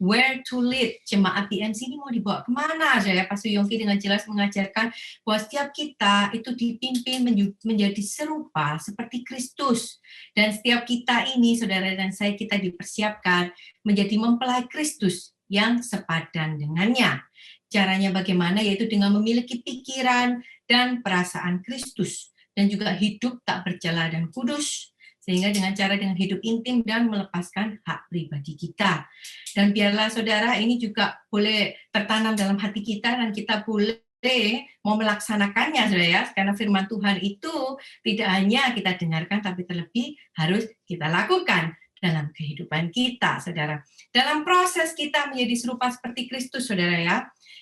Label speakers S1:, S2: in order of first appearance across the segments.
S1: where to lead. Jemaat BMC ini mau dibawa kemana, saudara? Pastor Yongki dengan jelas mengajarkan bahwa setiap kita itu dipimpin menjadi serupa seperti Kristus. Dan setiap kita ini, saudara dan saya, kita dipersiapkan menjadi mempelai Kristus yang sepadan dengannya. Caranya bagaimana? Yaitu dengan memiliki pikiran dan perasaan Kristus. Dan juga hidup tak bercela dan kudus, sehingga dengan hidup intim dan melepaskan hak pribadi kita. Dan biarlah saudara ini juga boleh tertanam dalam hati kita dan kita boleh mau melaksanakannya, saudara ya, karena firman Tuhan itu tidak hanya kita dengarkan, tapi terlebih harus kita lakukan dalam kehidupan kita, saudara. Dalam proses kita menjadi serupa seperti Kristus, saudara ya,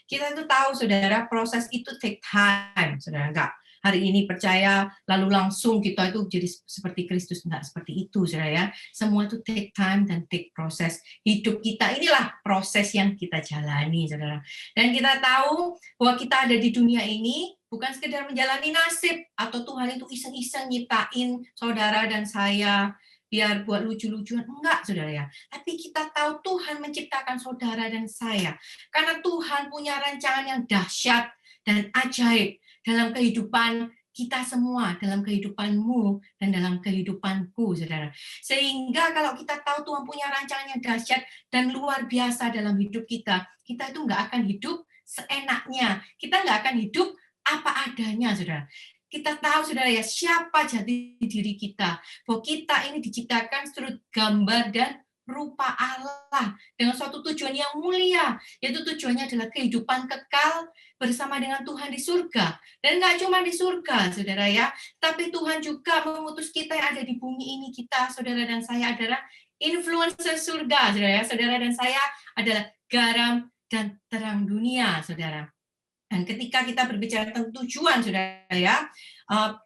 S1: kita itu tahu, saudara, proses itu take time, saudara, enggak hari ini percaya, lalu langsung kita itu jadi seperti Kristus. Enggak seperti itu, saudara ya. Semua itu take time dan take proses. Hidup kita inilah proses yang kita jalani, saudara. Dan kita tahu bahwa kita ada di dunia ini bukan sekedar menjalani nasib, atau Tuhan itu iseng-iseng nyiptain saudara dan saya, biar buat lucu-lucuan. Enggak, saudara ya. Tapi kita tahu Tuhan menciptakan saudara dan saya. Karena Tuhan punya rancangan yang dahsyat dan ajaib dalam kehidupan kita semua, dalam kehidupanmu dan dalam kehidupanku, saudara. Sehingga kalau kita tahu Tuhan punya rancangan yang dahsyat dan luar biasa dalam hidup kita, kita itu nggak akan hidup seenaknya. Kita nggak akan hidup apa adanya, saudara. Kita tahu, saudara ya, siapa jati diri kita. Bahwa kita ini diciptakan menurut gambar dan rupa Allah dengan suatu tujuan yang mulia, yaitu tujuannya adalah kehidupan kekal bersama dengan Tuhan di surga. Dan nggak cuma di surga, saudara ya, tapi Tuhan juga mengutus kita yang ada di bumi ini. Kita, saudara dan saya, adalah influencer surga, saudara ya. Saudara dan saya adalah garam dan terang dunia, saudara. Dan ketika kita berbicara tentang tujuan, saudara ya,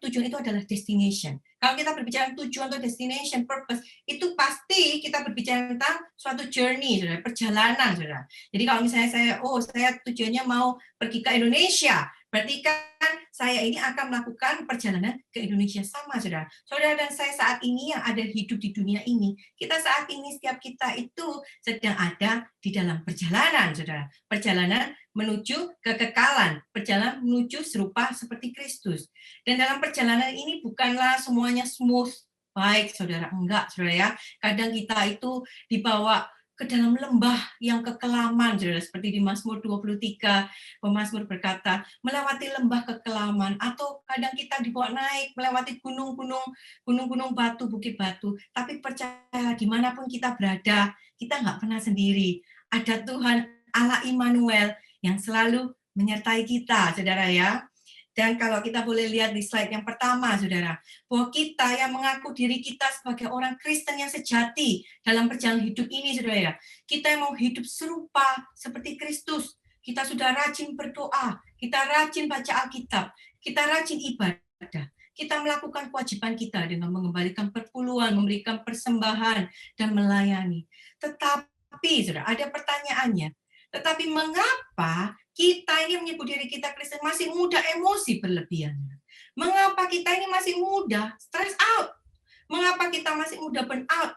S1: tujuan itu adalah destination. Kalau kita berbicara tujuan atau destination, purpose, itu pasti kita berbicara tentang suatu journey, saudara, perjalanan, saudara. Jadi kalau misalnya saya tujuannya mau pergi ke Indonesia, berarti kan saya ini akan melakukan perjalanan ke Indonesia. Sama, saudara. Saudara dan saya saat ini yang ada hidup di dunia ini, kita saat ini, setiap kita itu sedang ada di dalam perjalanan, saudara. Perjalanan menuju kekekalan, perjalanan menuju serupa seperti Kristus. Dan dalam perjalanan ini bukanlah semuanya smooth, baik, saudara. Enggak, saudara ya. Kadang kita itu dibawa ke dalam lembah yang kekelaman, saudara. Seperti di Mazmur 23, pemazmur berkata, melewati lembah kekelaman. Atau kadang kita dibawa naik, melewati gunung-gunung batu, bukit batu. Tapi percaya, dimanapun kita berada, kita nggak pernah sendiri. Ada Tuhan Allah Immanuel yang selalu menyertai kita, saudara ya. Dan kalau kita boleh lihat di slide yang pertama, saudara, bahwa kita yang mengaku diri kita sebagai orang Kristen yang sejati dalam perjalanan hidup ini, saudara ya, kita yang mau hidup serupa seperti Kristus. Kita sudah rajin berdoa, kita rajin baca Alkitab, kita rajin ibadah, kita melakukan kewajiban kita dengan mengembalikan perpuluhan, memberikan persembahan, dan melayani. Tetapi, saudara, ada pertanyaannya. Tetapi mengapa kita ini menyebut diri kita Kristen masih mudah emosi berlebihan? Mengapa kita ini masih mudah stress out? Mengapa kita masih mudah burn out?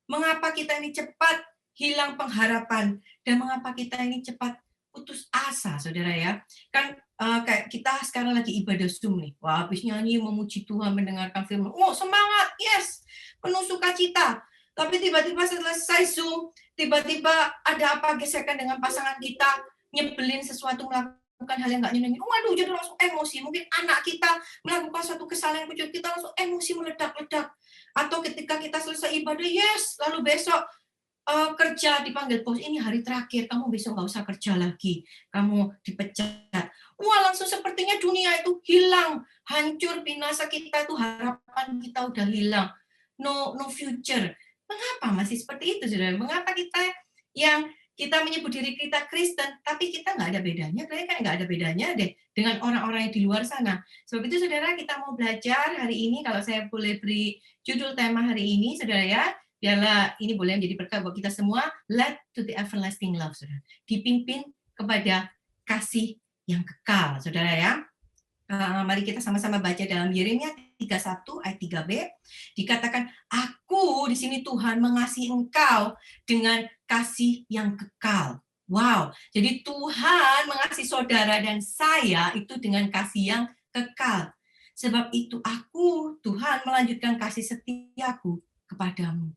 S1: Mengapa kita ini cepat hilang pengharapan? Dan mengapa kita ini cepat putus asa, saudara ya? Kan kayak kita sekarang lagi ibadah Zoom nih. Wah, habis nyanyi, memuji Tuhan, mendengarkan firman. Oh, semangat, yes, penuh sukacita. Tapi tiba-tiba setelah selesai Zoom, tiba-tiba ada apa gesekan dengan pasangan kita, nyebelin sesuatu, melakukan hal yang nggak nyenengin. Waduh, jadi langsung emosi. Mungkin anak kita melakukan suatu kesalahan kecil, kita langsung emosi meledak-ledak. Atau ketika kita selesai ibadah, yes, lalu besok kerja dipanggil bos, ini hari terakhir, kamu besok nggak usah kerja lagi, kamu dipecat. Wah, langsung sepertinya dunia itu hilang, hancur, binasa, kita itu harapan kita udah hilang, no future. Mengapa masih seperti itu, saudara? Mengapa kita yang kita menyebut diri kita Kristen, tapi kita nggak ada bedanya, kayaknya nggak ada bedanya deh dengan orang-orang yang di luar sana. Sebab itu, saudara, kita mau belajar hari ini, kalau saya boleh beri judul tema hari ini, saudara ya, biarlah ini boleh menjadi berkat buat kita semua, led to the everlasting love, saudara. Dipimpin kepada kasih yang kekal, saudara ya. Mari kita sama-sama baca dalam Yeremia 31 ayat 3b, dikatakan, aku di sini Tuhan mengasihi engkau dengan kasih yang kekal. Wow, jadi Tuhan mengasihi saudara dan saya itu dengan kasih yang kekal. Sebab itu aku, Tuhan, melanjutkan kasih setiaku kepadamu.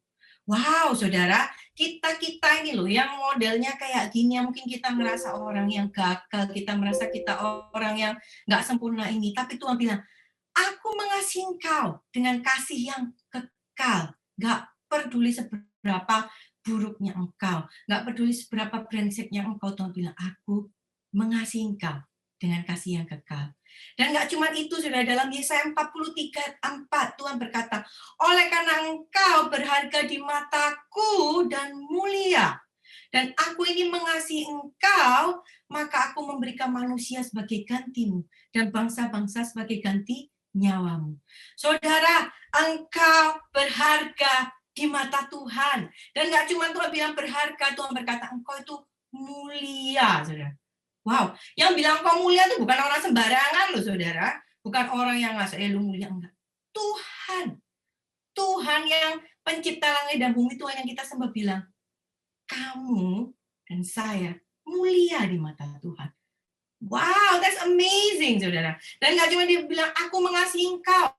S1: Wow, saudara, kita ini loh yang modelnya kayak gini, mungkin kita merasa orang yang gagal, kita merasa kita orang yang nggak sempurna ini, tapi Tuhan bilang, aku mengasihi engkau dengan kasih yang kekal, nggak peduli seberapa buruknya engkau, nggak peduli seberapa brengseknya engkau, Tuhan bilang, aku mengasihi engkau dengan kasih yang kekal. Dan nggak cuma itu, sudah dalam Yesaya 43:4 Tuhan berkata, oleh karena engkau berharga di mataku dan mulia, dan aku ini mengasihi engkau, maka aku memberikan manusia sebagai gantimu, dan bangsa-bangsa sebagai ganti nyawamu. Saudara, engkau berharga di mata Tuhan. Dan nggak cuma Tuhan bilang berharga, Tuhan berkata, engkau itu mulia, saudara. Wow, yang bilang kau mulia itu bukan orang sembarangan loh, saudara. Bukan orang yang ngasih lu mulia, enggak. Tuhan. Tuhan yang pencipta langit dan bumi, Tuhan yang kita sembah bilang, kamu dan saya mulia di mata Tuhan. Wow, that's amazing, saudara. Dan nggak cuma dia bilang, aku mengasihi engkau.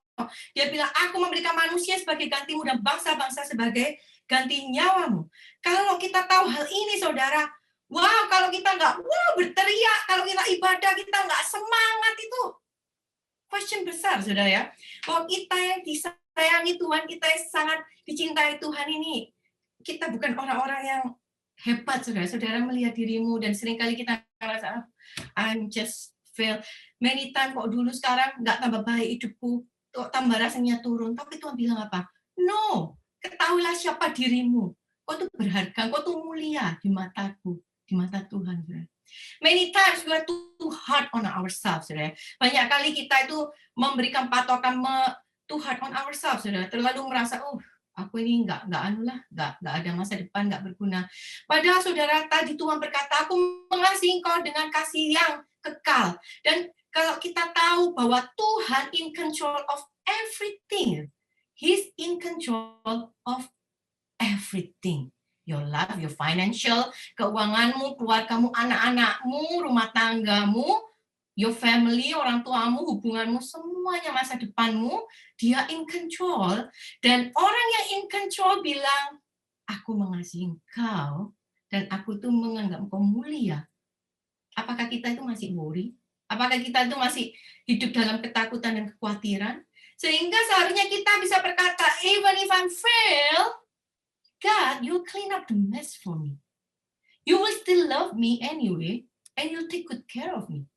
S1: Dia bilang, aku memberikan manusia sebagai gantimu dan bangsa-bangsa sebagai ganti nyawamu. Kalau kita tahu hal ini, saudara, wow, kalau kita nggak berteriak, kalau kita ibadah, kita nggak semangat, itu question besar, saudara ya. Bahwa kita yang disayangi Tuhan, kita yang sangat dicintai Tuhan ini, kita bukan orang-orang yang hebat, saudara. Saudara melihat dirimu dan seringkali kita merasa, I'm just fail. Many time kok dulu sekarang nggak tambah baik hidupku, tambah rasanya turun. Tapi Tuhan bilang apa? No, ketahuilah siapa dirimu. Kau tuh berharga, kau tuh mulia di mataku, di mata Tuhan. Saudara. Many times we are too hard on ourselves. Saudara. Banyak kali kita itu memberikan patokan too hard on ourselves. Saudara. Terlalu merasa, aku ini nggak ada masa depan, nggak berguna. Padahal saudara, tadi Tuhan berkata, aku mengasihi engkau dengan kasih yang kekal. Dan kalau kita tahu bahwa Tuhan in control of everything, He's in control of everything. Your life, your financial, keuanganmu, keluargamu, anak-anakmu, rumah tanggamu, your family, orang tuamu, hubunganmu, semuanya masa depanmu, dia in control. Dan orang yang in control bilang, aku mengasihi engkau, dan aku itu menganggap engkau mulia. Apakah kita itu masih worry? Apakah kita itu masih hidup dalam ketakutan dan kekhawatiran? Sehingga seharusnya kita bisa berkata, even if I fail, God, you'll clean up the mess for me. You will still love me anyway, and you'll take good care of me.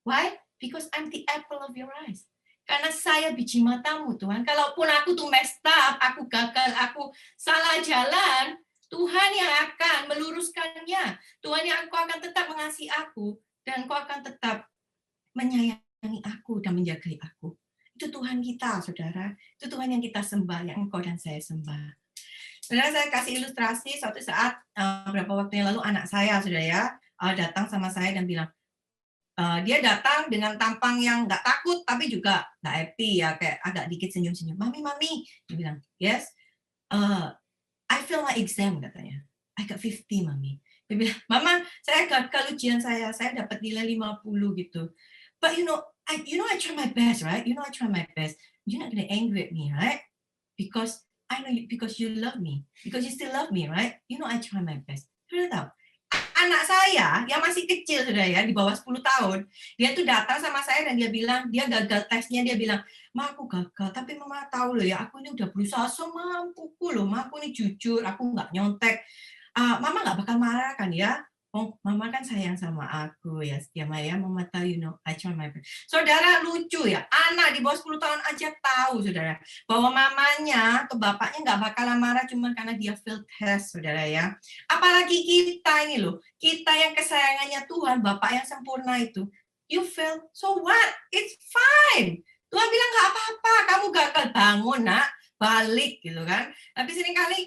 S1: Why? Because I'm the apple of your eyes. Karena saya biji matamu, Tuhan. Kalaupun aku tuh messed up, aku gagal, aku salah jalan, Tuhan yang akan meluruskannya. Tuhan yang akan tetap mengasihi aku, dan Kau akan tetap menyayangi aku dan menjagai aku. Itu Tuhan kita, saudara. Itu Tuhan yang kita sembah, yang engkau dan saya sembah. Saudara, saya kasih ilustrasi suatu saat, beberapa waktu yang lalu anak saya, saudara ya, datang sama saya dan bilang, dia datang dengan tampang yang nggak takut, tapi juga nggak happy, ya kayak agak dikit senyum-senyum. Mami, dia bilang, yes, I fail my exam, katanya. I got 50, Mami. Dia bilang, Mama, saya gagal ujian saya dapat nilai 50 gitu. But I try my best, right? I try my best. You're not gonna angry at me, right? Because I know you, because you love me, because you still love me, right? I try my best. Sudah tahu? Anak saya yang masih kecil, sudah ya, di bawah 10 tahun, dia tuh datang sama saya dan dia bilang, dia gagal tesnya, dia bilang, Ma, aku gagal, tapi Mama tahu loh ya, aku ini udah berusaha semampuku loh, Ma, aku ini jujur, aku nggak nyontek. Mama nggak bakal marah kan ya? Oh, Mama kan sayang sama aku ya, Maya. Mama tahu, I try my best. Saudara, lucu ya, anak di bawah 10 tahun aja tahu, saudara, bahwa mamanya atau bapaknya nggak bakalan marah cuma karena dia fail test, saudara ya. Apalagi kita ini loh, kita yang kesayangannya Tuhan, Bapak yang sempurna itu, you fail, so what? It's fine. Tuhan bilang nggak apa-apa, kamu gagal, bangun nak, balik gitu kan. Tapi seringkali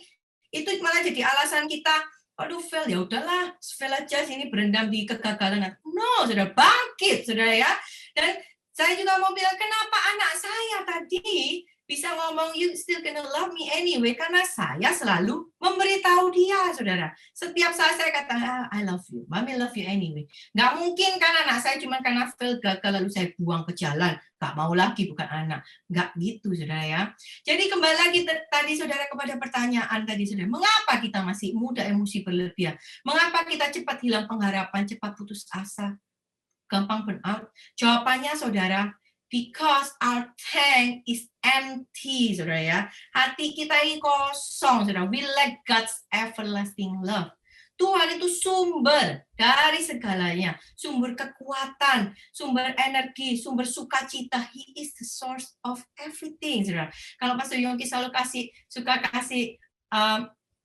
S1: itu malah jadi alasan kita, aduh fail, ya udahlah, fail aja sini berendam di kegagalan. No, sudah bangkit, saudara ya. Dan Saya juga mau bilang, kenapa anak saya tadi bisa ngomong, you still gonna love me anyway, karena saya selalu memberitahu dia, saudara. Setiap saat saya kata, I love you, mommy love you anyway. Nggak mungkin kan anak saya cuma karena fail gagal lalu saya buang ke jalan, nggak mau lagi, bukan anak. Nggak gitu, saudara ya. Jadi kembali lagi tadi, saudara, kepada pertanyaan tadi, saudara. Mengapa kita masih mudah emosi berlebihan? Mengapa kita cepat hilang pengharapan, cepat putus asa, gampang burn out? Jawabannya, saudara, because our tank is empty, saudara ya. Hati kita ini kosong, saudara. We lack God's everlasting love. Tuhan itu sumber dari segalanya, sumber kekuatan, sumber energi, sumber sukacita. He is the source of everything, saudara. Kalau Pastor Yongki selalu suka kasih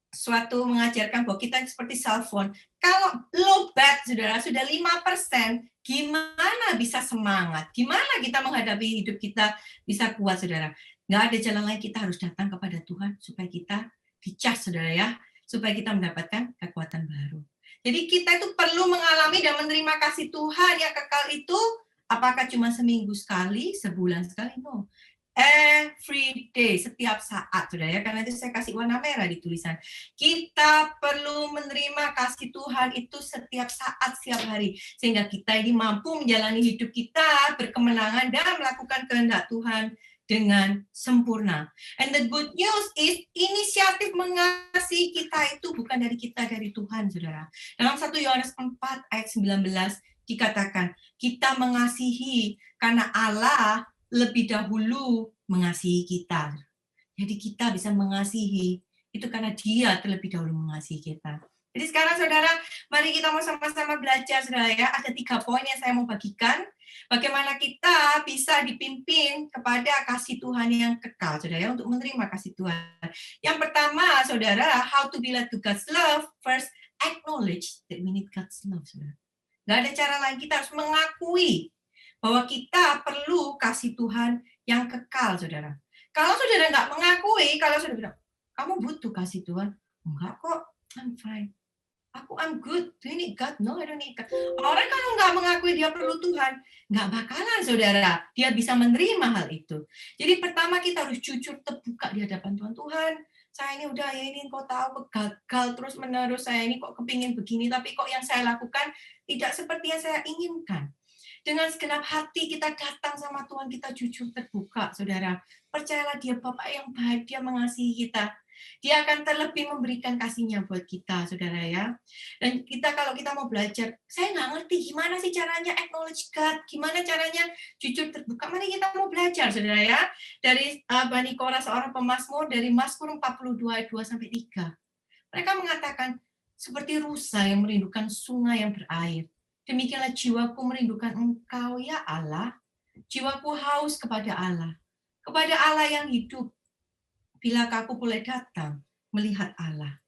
S1: suatu mengajarkan bahwa kita seperti cell phone. Kalau low bat, saudara, sudah 5%, gimana bisa semangat? Gimana kita menghadapi hidup kita bisa kuat, saudara? Nggak ada jalan lain, kita harus datang kepada Tuhan supaya kita dicas, saudara ya, supaya kita mendapatkan kekuatan baru. Jadi kita itu perlu mengalami dan menerima kasih Tuhan yang kekal itu. Apakah cuma seminggu sekali, sebulan sekali? No. Every day, setiap saat, saudara ya. Karena itu saya kasih warna merah di tulisan. Kita perlu menerima kasih Tuhan itu setiap saat, setiap hari, sehingga kita ini mampu menjalani hidup kita berkemenangan dan melakukan kehendak Tuhan dengan sempurna. And the good news is, inisiatif mengasihi kita itu bukan dari kita, dari Tuhan, saudara. Dalam 1 Yohanes 4 ayat 19 dikatakan, kita mengasihi karena Allah lebih dahulu mengasihi kita. Jadi kita bisa mengasihi itu karena Dia terlebih dahulu mengasihi kita. Jadi sekarang, saudara, mari kita mau sama-sama belajar, saudara ya. Ada 3 poin yang saya mau bagikan. Bagaimana kita bisa dipimpin kepada kasih Tuhan yang kekal, saudara ya, untuk menerima kasih Tuhan. Yang pertama, saudara, how to be led to God's love. First, acknowledge that we need God's love, saudara. Nggak ada cara lain, kita harus mengakui bahwa kita perlu kasih Tuhan yang kekal, saudara. Kalau saudara nggak mengakui, kalau saudara bilang, kamu butuh kasih Tuhan. Enggak kok, I'm fine. I'm good. Do you need God? No, I don't need God. Orang kalau nggak mengakui dia perlu Tuhan, nggak bakalan, saudara, dia bisa menerima hal itu. Jadi pertama kita harus jujur terbuka di hadapan Tuhan. Tuhan, saya ini udah ya ini kok tahu gagal terus menerus, saya ini kok kepingin begini, tapi kok yang saya lakukan tidak seperti yang saya inginkan. Dengan segenap hati kita datang sama Tuhan, kita jujur terbuka, saudara. Percayalah dia Bapak yang baik, dia mengasihi kita. Dia akan terlebih memberikan kasih-Nya buat kita, saudara ya. Dan kita kalau kita mau belajar, saya nggak ngerti gimana sih caranya acknowledge God, gimana caranya jujur terbuka. Mari kita mau belajar, saudara ya. Dari Bani Korah, seorang pemazmur, dari Mazmur 42 ayat 2-3. Mereka mengatakan, seperti rusa yang merindukan sungai yang berair. Demikianlah jiwaku merindukan Engkau, ya Allah. Jiwaku haus kepada Allah yang hidup. Bilakah aku boleh datang melihat Allah?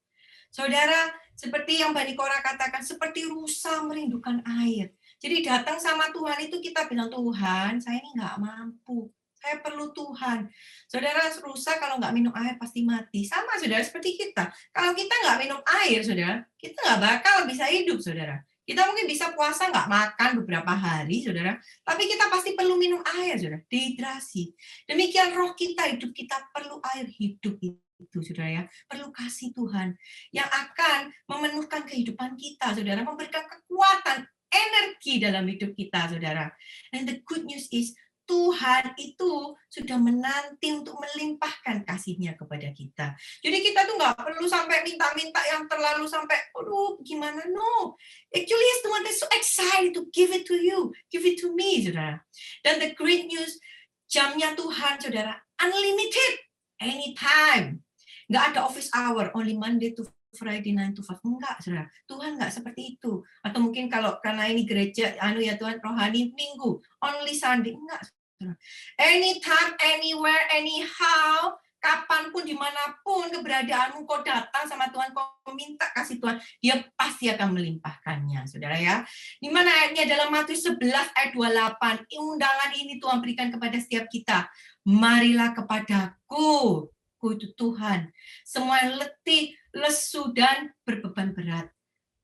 S1: Saudara, seperti yang Bani Korah katakan, seperti rusa merindukan air. Jadi datang sama Tuhan itu kita bilang, Tuhan, saya ini nggak mampu. Saya perlu Tuhan. Saudara, rusa kalau nggak minum air pasti mati. Sama, saudara, seperti kita. Kalau kita nggak minum air, saudara, kita nggak bakal bisa hidup, saudara. Kita mungkin bisa puasa nggak makan beberapa hari, saudara. Tapi kita pasti perlu minum air, saudara. Dehidrasi. Demikian roh kita, hidup kita perlu air hidup itu, saudara ya. Perlu kasih Tuhan yang akan memenuhkan kehidupan kita, saudara. Memberikan kekuatan, energi dalam hidup kita, saudara. And the good news is, Tuhan itu sudah menanti untuk melimpahkan kasih-Nya kepada kita. Jadi kita tuh nggak perlu sampai minta-minta yang terlalu sampai, aduh gimana, no. Actually, He's the one that's so excited to give it to you, give it to me, saudara. Dan the great news, jamnya Tuhan, saudara, unlimited, anytime. Nggak ada office hour, only Monday to Friday 9 to 5. Enggak, saudara. Tuhan enggak seperti itu. Atau mungkin kalau karena ini gereja, ya Tuhan, rohani minggu, only Sunday. Enggak, saudara. Anytime, anywhere, anyhow, kapanpun, dimanapun keberadaanmu, kau datang sama Tuhan, kau minta kasih Tuhan, Dia pasti akan melimpahkannya, saudara ya. Di mana ayatnya dalam Matius 11 ayat 28, undangan ini Tuhan berikan kepada setiap kita. Marilah kepadaku, itu Tuhan, semua yang letih, lesu, dan berbeban berat.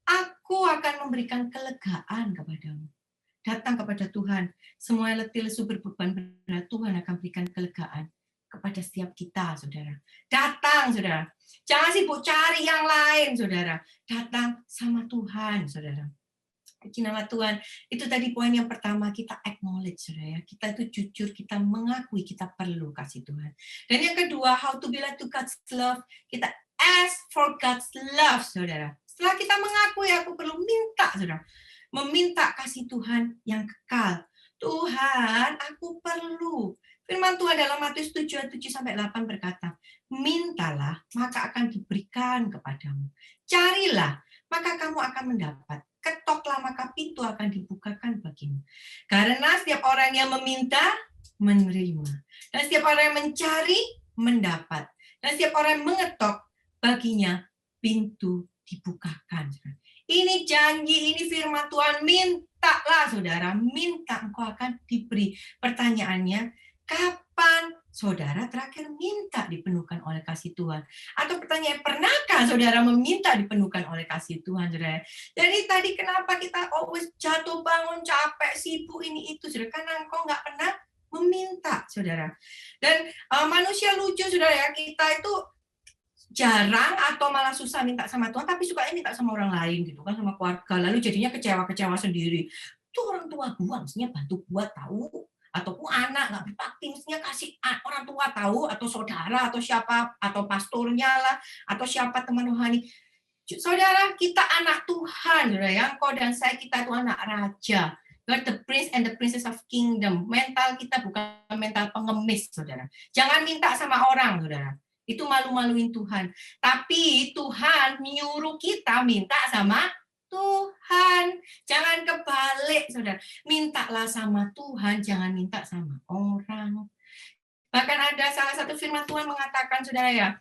S1: Aku akan memberikan kelegaan kepadamu. datang kepada Tuhan. Semua letih lesu berbeban berat, Tuhan akan berikan kelegaan kepada setiap kita, saudara. Datang, saudara. Jangan sibuk cari yang lain, saudara. Datang sama Tuhan, saudara. Puji nama Tuhan. Itu tadi poin yang pertama, kita acknowledge, saudara. Kita itu jujur, kita mengakui kita perlu kasih Tuhan. Dan yang kedua, how to be led to God's love. Kita ask for God's love, saudara. Setelah kita mengakui, aku perlu minta, saudara. Meminta kasih Tuhan yang kekal. Tuhan, aku perlu. Firman Tuhan dalam Matius 7:7-8 berkata, mintalah, maka akan diberikan kepadamu. Carilah, maka kamu akan mendapat. Ketoklah, maka pintu akan dibukakan bagimu. Karena setiap orang yang meminta, menerima. Dan setiap orang yang mencari, mendapat. Dan setiap orang yang mengetok, baginya pintu dibukakan. Ini janji, ini firman Tuhan. Mintalah, saudara. Minta, engkau akan diberi. Pertanyaannya, kapan saudara terakhir minta dipenuhkan oleh kasih Tuhan? Atau pertanyaan, pernahkah saudara meminta dipenuhkan oleh kasih Tuhan, saudara? Jadi tadi kenapa kita always jatuh bangun, capek, sibuk, ini itu, saudara? Karena engkau nggak pernah meminta, saudara. Dan manusia lucu, saudara, ya, kita itu jarang atau malah susah minta sama Tuhan, tapi suka minta sama orang lain gitu kan, sama keluarga, lalu jadinya kecewa sendiri. Itu orang tua gua mestinya bantu gua tahu, ataupun anak nggak berbakti mestinya kasih orang tua tahu, atau saudara, atau siapa, atau pastornya lah, atau siapa teman rohani. Saudara, kita anak Tuhan, saudara, yang kau dan saya, kita itu anak raja. God the prince and the princess of kingdom. Mental kita bukan mental pengemis, saudara. Jangan minta sama orang, saudara. Itu malu-maluin Tuhan. Tapi Tuhan menyuruh kita minta sama Tuhan. Jangan kebalik, saudara. Mintalah sama Tuhan, jangan minta sama orang. Bahkan ada salah satu firman Tuhan mengatakan, saudara, ya,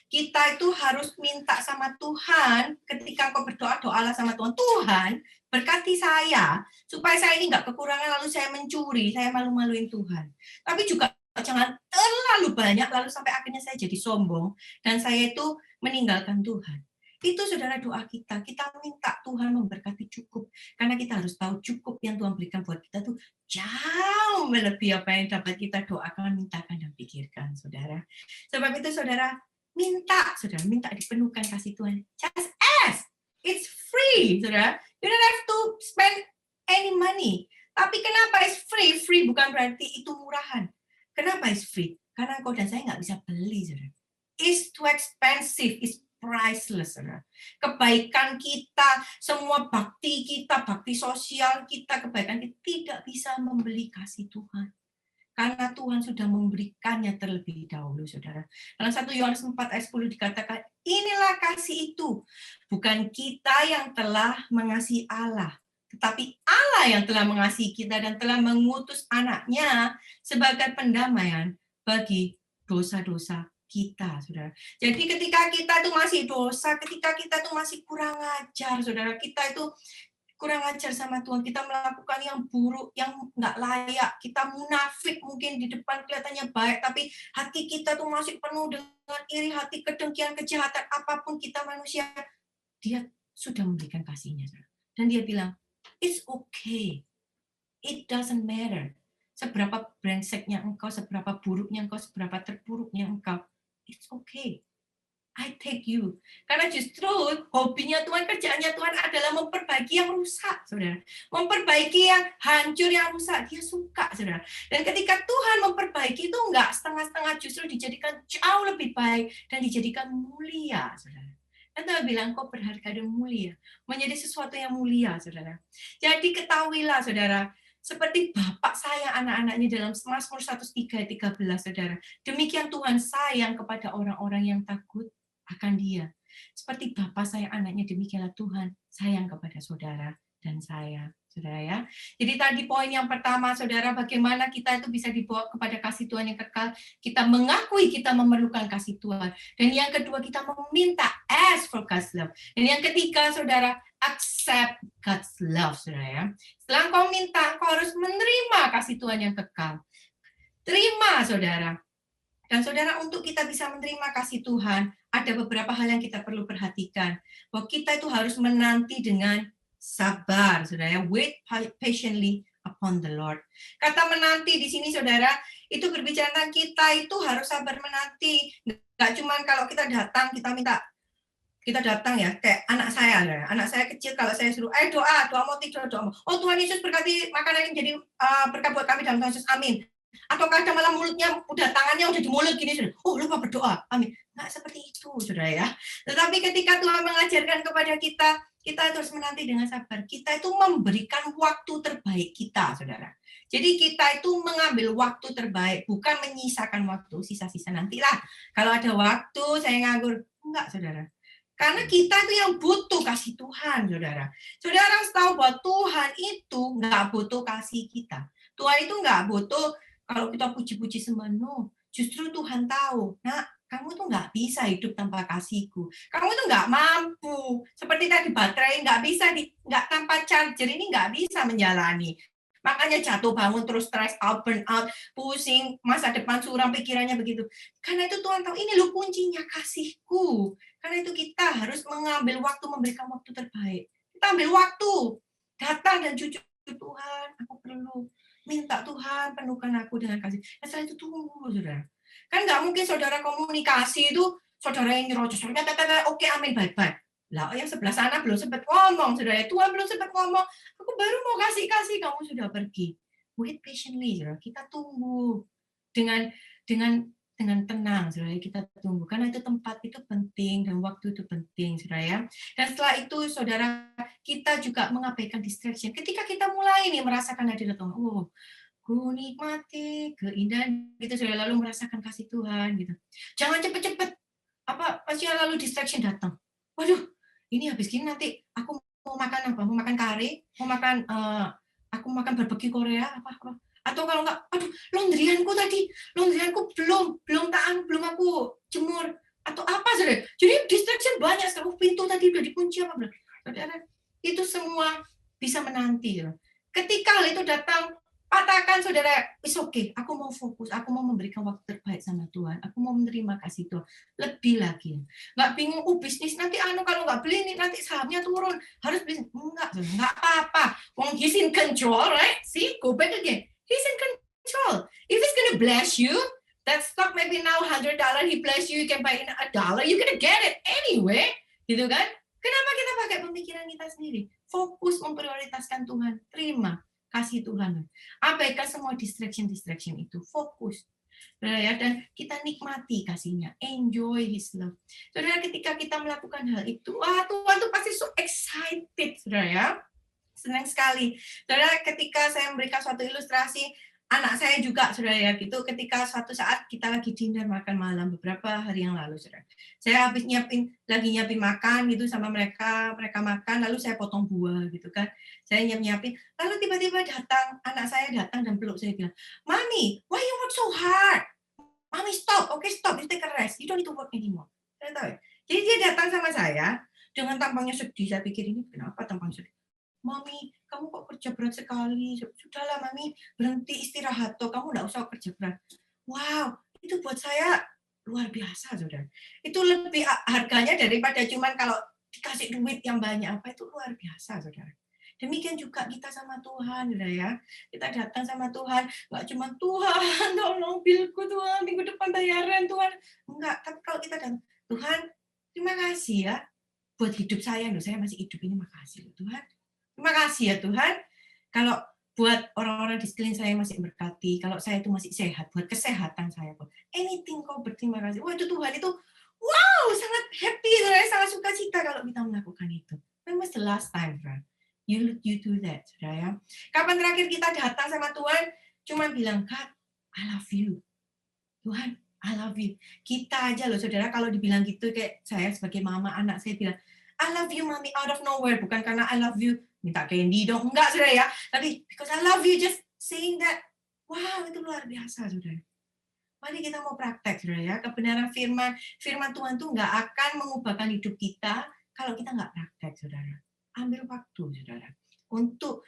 S1: kita itu harus minta sama Tuhan. Ketika engkau berdoa, doalah sama Tuhan. Tuhan, berkati saya, supaya saya ini nggak kekurangan, lalu saya mencuri, saya malu-maluin Tuhan. Tapi juga jangan terlalu banyak, lalu sampai akhirnya saya jadi sombong, dan saya itu meninggalkan Tuhan. Itu, saudara, doa kita. Kita minta Tuhan memberkati cukup. Karena kita harus tahu cukup yang Tuhan berikan buat kita tuh jauh melebihi apa yang dapat kita doakan, mintakan, dan pikirkan, saudara. Sebab itu, saudara, minta dipenuhkan kasih Tuhan. Just ask. It's free, saudara. You don't have to spend any money. Tapi kenapa it's free? Free bukan berarti itu murahan. Kenapa it's free? Karena kau dan saya nggak bisa beli, saudara. It's too expensive, it's priceless, saudara. Kebaikan kita, semua bakti kita, bakti sosial kita, kebaikan kita tidak bisa membeli kasih Tuhan. Karena Tuhan sudah memberikannya terlebih dahulu, saudara. Dalam 1 Yohanes 4:10 dikatakan, inilah kasih itu. Bukan kita yang telah mengasihi Allah, tetapi Allah yang telah mengasihi kita dan telah mengutus anaknya sebagai pendamaian bagi dosa-dosa kita, saudara. Jadi ketika kita itu masih dosa, ketika kita itu masih kurang ajar, saudara, kita itu kurang ajar sama Tuhan, kita melakukan yang buruk, yang nggak layak, kita munafik mungkin di depan kelihatannya baik, tapi hati kita tuh masih penuh dengan iri hati, kedengkian, kejahatan, apapun kita manusia, dia sudah memberikan kasihnya. Dan dia bilang, it's okay, it doesn't matter. Seberapa brengseknya engkau, seberapa buruknya engkau, seberapa terpuruknya engkau, it's okay. I take you. Karena justru hobinya Tuhan, kerjaannya Tuhan adalah memperbaiki yang rusak, saudara. Memperbaiki yang hancur, yang rusak. Dia suka, saudara. Dan ketika Tuhan memperbaiki itu enggak setengah-setengah, justru dijadikan jauh lebih baik dan dijadikan mulia, saudara. Dan Tuhan bilang, kau berharga dan mulia. Menjadi sesuatu yang mulia, saudara. Jadi ketahuilah, saudara, seperti Bapak saya anak-anaknya dalam Mazmur 103:13, saudara. Demikian Tuhan sayang kepada orang-orang yang takut akan Dia. Seperti Bapa saya anaknya, demikianlah Tuhan sayang kepada saudara dan saya, saudara, ya. Jadi tadi poin yang pertama, saudara, bagaimana kita itu bisa dibawa kepada kasih Tuhan yang kekal. Kita mengakui kita memerlukan kasih Tuhan. Dan yang kedua, kita meminta, ask for God's love. Dan yang ketiga, saudara, accept God's love, saudara, ya. Setelah kau minta, kau harus menerima kasih Tuhan yang kekal. Terima, saudara. Dan saudara, untuk kita bisa menerima kasih Tuhan, ada beberapa hal yang kita perlu perhatikan. Bahwa kita itu harus menanti dengan sabar, saudara. Wait patiently upon the Lord. Kata menanti di sini, saudara, itu berbicara tentang kita itu harus sabar menanti. Nggak cuma kalau kita datang, kita datang ya, kayak anak saya kecil, kalau saya suruh, doa mau tidur, doa mau. Oh Tuhan Yesus berkati makanan yang jadi berkat buat kami dalam Tuhan Yesus, amin. Atau kadang malah mulutnya, tangannya udah di mulut gini, sudah. Oh lupa berdoa, amin. Nggak seperti itu, saudara ya. Tetapi ketika Tuhan mengajarkan kepada kita terus menanti dengan sabar. Kita itu memberikan waktu terbaik kita, saudara. Jadi kita itu mengambil waktu terbaik, bukan menyisakan waktu, sisa-sisa nantilah. Kalau ada waktu, saya nganggur. Enggak, saudara. Karena kita itu yang butuh kasih Tuhan, saudara. Saudara harus tahu bahwa Tuhan itu nggak butuh kasih kita. Tuhan itu nggak butuh kalau kita puji-puji semenu. Justru Tuhan tahu, nah kamu tuh nggak bisa hidup tanpa kasihku. Kamu tuh nggak mampu. Seperti tadi baterai nggak bisa, nggak tanpa charger ini nggak bisa menjalani. Makanya jatuh bangun terus stress out, burn out, pusing, masa depan suram, pikirannya begitu. Karena itu Tuhan tahu, ini loh kuncinya kasihku. Karena itu kita harus mengambil waktu, memberikan waktu terbaik. Kita ambil waktu, datang dan jujur, Tuhan, aku perlu minta Tuhan penuhkan aku dengan kasih. Dan setelah itu tunggu, saudara. Kan nggak mungkin saudara komunikasi itu, saudara yang nyerocos, oke, amin, baik-baik. Lah, yang sebelah sana belum sempat ngomong, saudara. Tuhan belum sempat ngomong, aku baru mau kasih, kamu sudah pergi. Wait patiently, saudara. Kita tunggu dengan tenang, saudara, kita tunggu. Karena itu tempat itu penting dan waktu itu penting, saudara ya. Dan setelah itu, saudara, kita juga mengabaikan distraction. Ketika kita mulai nih merasakan hadirat Tuhan, ku nikmati keindahan, gitu, saudara, lalu merasakan kasih Tuhan, gitu. Jangan cepet-cepet, pasti lalu distraction datang. Waduh, ini habis gini nanti aku mau makan apa? Mau makan kare? Mau makan, aku makan barbecue Korea? Apa? Atau kalau enggak, laundryanku belum aku jemur atau apa, saudara. Jadi distraction banyak sekali. Pintu tadi udah dikunci apa belum? Saudara, itu semua bisa menanti. Ketika hal itu datang, katakan, saudara, it's okay, aku mau fokus, aku mau memberikan waktu terbaik sama Tuhan, aku mau menerima kasih Tuhan. Lebih lagi, nggak bingung, bisnis nanti kalau nggak beli ini nanti sahamnya turun, harus bisnis. Nggak apa-apa. He's in control, right? See, go back again. He's in control. If he's gonna bless you, that stock maybe now $100, he bless you, you can buy in $1, you're gonna get it anyway, gitu kan? Kenapa kita pakai pemikiran kita sendiri? Fokus memprioritaskan Tuhan, terima kasih Tuhan. Abaikan semua distraction itu, fokus. Ya, dan kita nikmati kasihnya, enjoy His love. Saudara, ketika kita melakukan hal itu, Tuhan tuh pasti so excited, saudara ya. Senang sekali. Saudara, ketika saya memberikan suatu ilustrasi, anak saya juga, saudara ya, gitu, ketika suatu saat kita lagi dinner makan malam beberapa hari yang lalu, saudara. Saya habis lagi nyiapin makan gitu sama mereka makan, lalu saya potong buah gitu kan. Saya nyiapin, lalu tiba-tiba anak saya datang dan peluk saya, bilang, "Mami, why you work so hard? Mami, stop, you take a rest, you don't need to work anymore." Saya tahu ya. Jadi dia datang sama saya dengan tampangnya sedih. Saya pikir, ini kenapa tampangnya sedih? "Mami, kamu kok kerja berat sekali? Sudahlah, Mami, berhenti istirahat toh, kamu enggak usah kerja berat." Wow, itu buat saya luar biasa, saudara. Itu lebih harganya daripada cuman kalau dikasih duit yang banyak, itu luar biasa, saudara. Demikian juga kita sama Tuhan, saudara ya. Kita datang sama Tuhan, nggak cuma Tuhan, tolong bilku Tuhan, minggu depan bayaran Tuhan. Enggak, tapi kalau kita datang, Tuhan, terima kasih ya buat hidup saya, saya masih hidup ini, makasih Tuhan. Terima kasih ya Tuhan, kalau buat orang-orang di sekeliling saya masih berkati, kalau saya itu masih sehat, buat kesehatan saya, buat anything kau berterima kasih. Itu Tuhan itu, wow, sangat happy, saya sangat suka cita kalau kita melakukan itu. When was the last time, friend? You do that, saudara ya. Kapan terakhir kita datang sama Tuhan, cuma bilang, God, I love you. Tuhan, I love you. Kita aja loh, saudara, kalau dibilang gitu, kayak saya sebagai mama, anak saya bilang, I love you, Mami, out of nowhere. Bukan karena I love you, minta candy dong. Enggak, saudara ya. Tapi because I love you, just saying that. Wow, itu luar biasa, saudara. Mari kita mau praktek, saudara ya. Kebenaran firman Tuhan itu nggak akan mengubahkan hidup kita kalau kita nggak praktek, saudara. Ambil waktu, saudara, untuk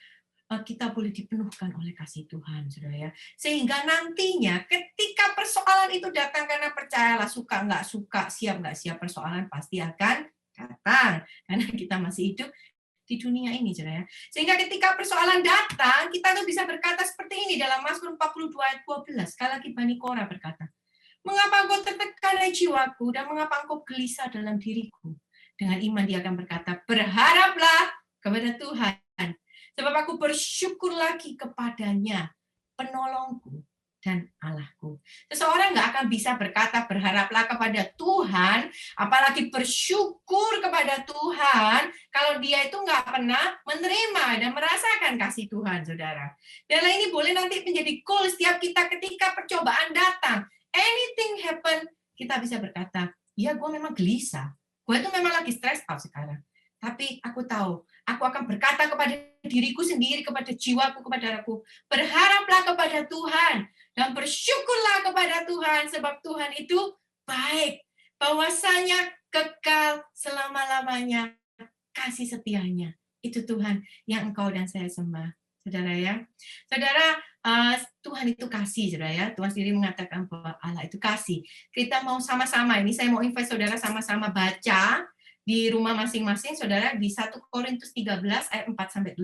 S1: kita boleh dipenuhkan oleh kasih Tuhan, saudara ya. Sehingga nantinya ketika persoalan itu datang, karena percayalah, suka nggak suka, siap nggak siap, persoalan pasti akan datang. Karena kita masih hidup di dunia ini, saudara. Sehingga ketika persoalan datang, kita tuh bisa berkata seperti ini dalam Mazmur 42 ayat 12. Sekali lagi Bani Korah berkata, mengapa engkau tertekan hai jiwaku, dan mengapa engkau gelisah dalam diriku? Dengan iman dia akan berkata, berharaplah kepada Tuhan, sebab aku bersyukur lagi kepadanya, penolongku dan Allahku. Seseorang nggak akan bisa berkata berharaplah kepada Tuhan, apalagi bersyukur kepada Tuhan, kalau dia itu nggak pernah menerima dan merasakan kasih Tuhan, saudara. Dan ini boleh nanti menjadi goal setiap kita ketika percobaan datang. Anything happen, kita bisa berkata, ya gue memang gelisah, gue itu memang lagi stress out sekarang. Tapi aku tahu, aku akan berkata kepada diriku sendiri, kepada jiwaku, kepada aku, berharaplah kepada Tuhan, dan bersyukurlah kepada Tuhan, sebab Tuhan itu baik, bahwasanya kekal selama-lamanya kasih setianya. Itu Tuhan yang engkau dan saya sembah, saudara ya. Saudara, Tuhan itu kasih, saudara ya. Tuhan sendiri mengatakan bahwa Allah itu kasih. Kita mau sama-sama, ini saya mau invite saudara sama-sama baca di rumah masing-masing, saudara, di 1 Korintus 13 ayat 4-7.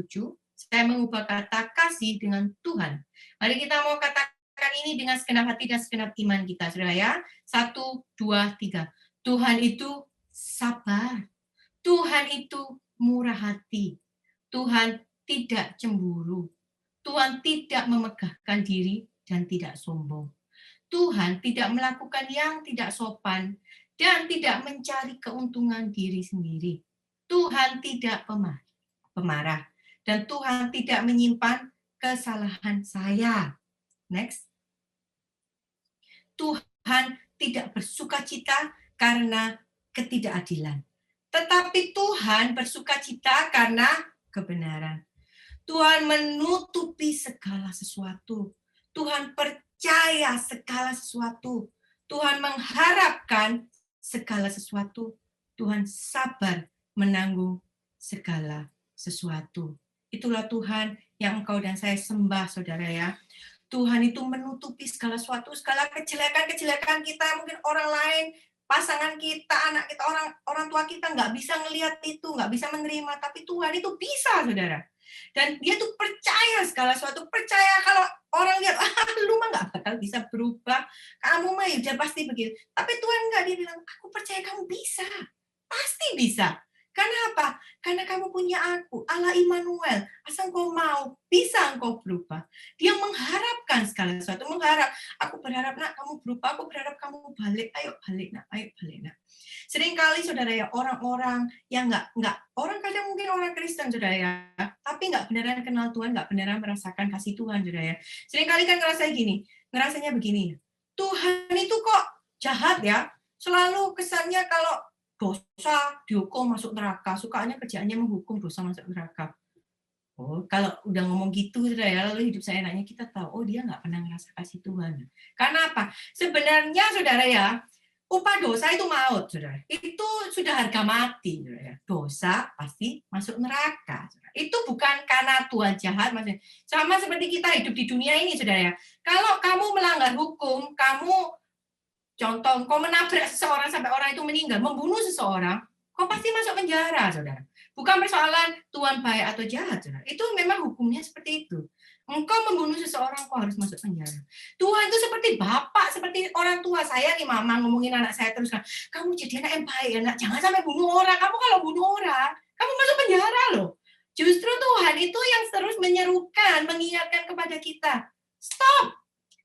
S1: Saya mengubah kata kasih dengan Tuhan. Mari kita mau katakan ini dengan segenap hati dan segenap iman kita, saudara ya. 1, 2, 3. Tuhan itu sabar. Tuhan itu murah hati. Tuhan tidak cemburu. Tuhan tidak memegahkan diri dan tidak sombong. Tuhan tidak melakukan yang tidak sopan dan tidak mencari keuntungan diri sendiri. Tuhan tidak pemarah dan Tuhan tidak menyimpan kesalahan saya. Next. Tuhan tidak bersukacita karena ketidakadilan, tetapi Tuhan bersukacita karena kebenaran. Tuhan menutupi segala sesuatu. Tuhan percaya segala sesuatu. Tuhan mengharapkan segala sesuatu. Tuhan sabar menanggung segala sesuatu. Itulah Tuhan yang engkau dan saya sembah, saudara ya. Tuhan itu menutupi segala sesuatu, segala kejelekan-kejelekan kita, mungkin orang lain, pasangan kita, anak kita, orang tua kita nggak bisa ngelihat itu, nggak bisa menerima, tapi Tuhan itu bisa, saudara. Dan dia tuh percaya segala sesuatu, percaya kalau orang lihat, lu mah nggak bakal bisa berubah, kamu mah ya pasti begitu. Tapi Tuhan nggak, dia bilang, aku percaya kamu bisa, pasti bisa. Karena apa? Karena kamu punya aku, Allah Immanuel. Asal engkau mau, bisa engkau berubah. Dia mengharapkan segala sesuatu, mengharap. Aku berharap nak kamu berubah, aku berharap kamu balik. Ayo balik nak, ayo balik nak. Seringkali saudara ya, orang-orang yang nggak orang kadang mungkin orang Kristen saudara ya, tapi nggak beneran kenal Tuhan, nggak beneran merasakan kasih Tuhan saudara ya. Seringkali kan ngerasanya begini. Tuhan itu kok jahat ya, selalu kesannya kalau dosa dihukum masuk neraka, sukanya kerjaannya menghukum dosa masuk neraka. Oh, kalau udah ngomong gitu, saudara ya, lalu hidup saya enaknya kita tahu, oh dia nggak pernah ngerasa kasih Tuhan. Karena apa? Sebenarnya, saudara ya, upah dosa itu maut, saudara. Itu sudah harga mati, saudara ya. Dosa pasti masuk neraka. Saudara. Itu bukan karena Tuhan jahat, maksudnya. Sama seperti kita hidup di dunia ini, saudara ya. Kalau kamu melanggar hukum, contoh, kau menabrak seseorang sampai orang itu meninggal, membunuh seseorang, kau pasti masuk penjara, saudara. Bukan persoalan Tuhan baik atau jahat, saudara. Itu memang hukumnya seperti itu. Engkau membunuh seseorang, kau harus masuk penjara. Tuhan itu seperti bapak, seperti orang tua. Saya nih, mama ngomongin anak saya terus, kamu jadi anak yang baik, anak. Jangan sampai bunuh orang. Kamu kalau bunuh orang, kamu masuk penjara loh. Justru Tuhan itu yang terus menyerukan, mengingatkan kepada kita. Stop!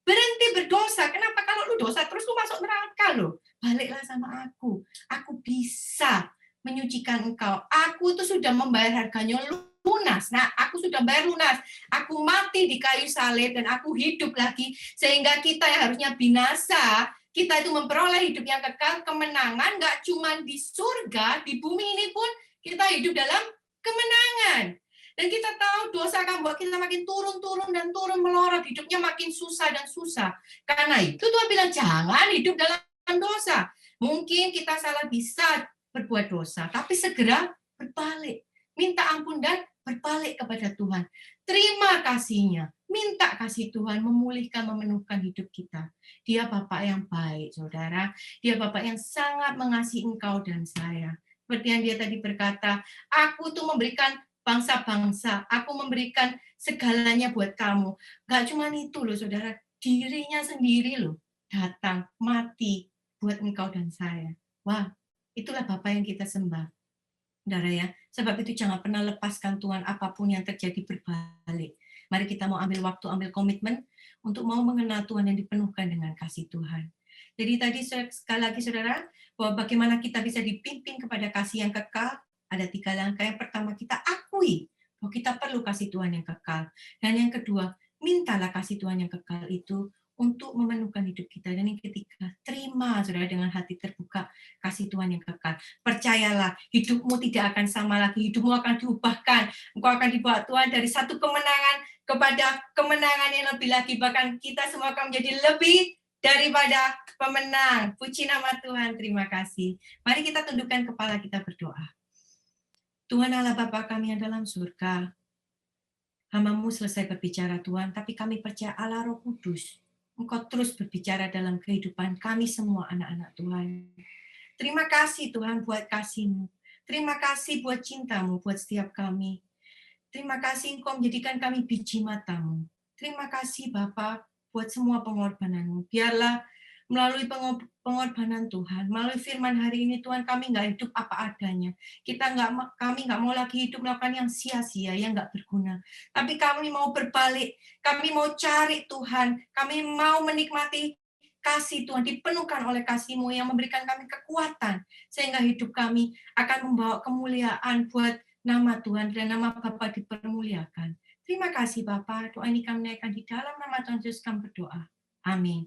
S1: Berhenti berdosa. Kenapa? Kalau lu dosa terus lu masuk neraka loh. Baliklah sama aku. Aku bisa menyucikan engkau. Aku itu sudah membayar harganya lunas. Nah, aku sudah bayar lunas. Aku mati di kayu salib dan aku hidup lagi. Sehingga kita yang harusnya binasa, kita itu memperoleh hidup yang kekal, kemenangan, nggak cuma di surga, di bumi ini pun kita hidup dalam kemenangan. Dan kita tahu dosa akan buat kita makin turun dan turun melorot, hidupnya makin susah dan susah. Karena itu Tuhan bilang jangan hidup dalam dosa. Mungkin kita salah bisa berbuat dosa, tapi segera berbalik. Minta ampun dan berbalik kepada Tuhan. Terima kasih-Nya. Minta kasih Tuhan memulihkan, memenuhkan hidup kita. Dia Bapak yang baik, saudara. Dia Bapak yang sangat mengasihi engkau dan saya. Seperti yang dia tadi berkata, aku tuh memberikan bangsa-bangsa, aku memberikan segalanya buat kamu. Gak cuma itu loh saudara, dirinya sendiri loh datang, mati buat engkau dan saya. Wah, itulah Bapa yang kita sembah. Saudara ya, sebab itu jangan pernah lepaskan Tuhan apapun yang terjadi berbalik. Mari kita mau ambil waktu, ambil komitmen untuk mau mengenal Tuhan yang dipenuhkan dengan kasih Tuhan. Jadi tadi sekali lagi saudara, bahwa bagaimana kita bisa dipimpin kepada kasih yang kekal, ada 3 langkah. Yang pertama, kita akui bahwa kita perlu kasih Tuhan yang kekal. Dan yang kedua, mintalah kasih Tuhan yang kekal itu untuk memenuhkan hidup kita. Dan yang ketiga, terima saudara dengan hati terbuka kasih Tuhan yang kekal. Percayalah, hidupmu tidak akan sama lagi, hidupmu akan diubahkan. Engkau akan dibawa Tuhan dari satu kemenangan kepada kemenangan yang lebih lagi. Bahkan kita semua akan menjadi lebih daripada pemenang. Puji nama Tuhan, terima kasih. Mari kita tundukkan kepala, kita berdoa. Tuhan Allah Bapa kami yang dalam surga, hamba-Mu selesai berbicara Tuhan, tapi kami percaya Allah Roh Kudus, Engkau terus berbicara dalam kehidupan kami semua anak-anak Tuhan. Terima kasih Tuhan buat kasih-Mu. Terima kasih buat cinta-Mu buat setiap kami. Terima kasih Engkau menjadikan kami biji mata-Mu. Terima kasih Bapa buat semua pengorbanan-Mu. Biarlah melalui pengorbanan Tuhan, melalui firman hari ini Tuhan, kami nggak hidup apa adanya. Kami nggak mau lagi hidup melakukan yang sia-sia, yang nggak berguna. Tapi kami mau berbalik, kami mau cari Tuhan, kami mau menikmati kasih Tuhan, dipenuhkan oleh kasih-Mu yang memberikan kami kekuatan, sehingga hidup kami akan membawa kemuliaan buat nama Tuhan dan nama Bapa dipermuliakan. Terima kasih Bapa, doa ini kami naikkan di dalam nama Tuhan Yesus kami berdoa. Amin.